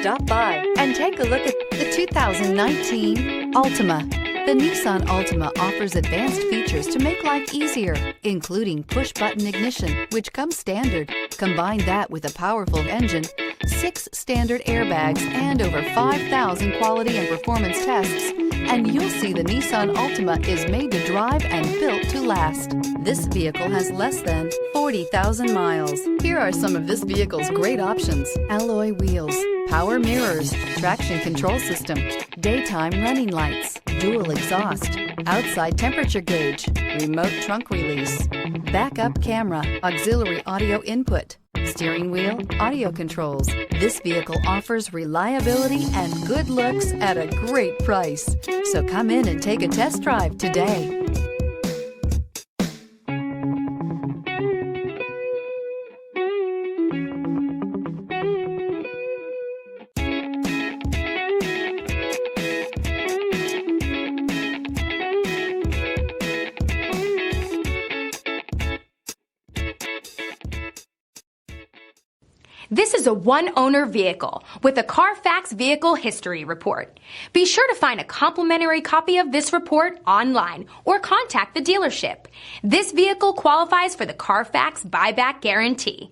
Stop by and take a look at the 2019 Altima. The Nissan Altima offers advanced features to make life easier, including push-button ignition, which comes standard. Combine that with a powerful engine, 6 standard airbags, and over 5,000 quality and performance tests, and you'll see the Nissan Altima is made to drive and built to last. This vehicle has less than 40,000 miles. Here are some of this vehicle's great options: alloy wheels, power mirrors, traction control system, daytime running lights, dual exhaust, outside temperature gauge, remote trunk release, backup camera, auxiliary audio input, steering wheel audio controls. This vehicle offers reliability and good looks at a great price. So come in and take a test drive today. This is a one-owner vehicle with a Carfax Vehicle History Report. Be sure to find a complimentary copy of this report online or contact the dealership. This vehicle qualifies for the Carfax Buyback Guarantee.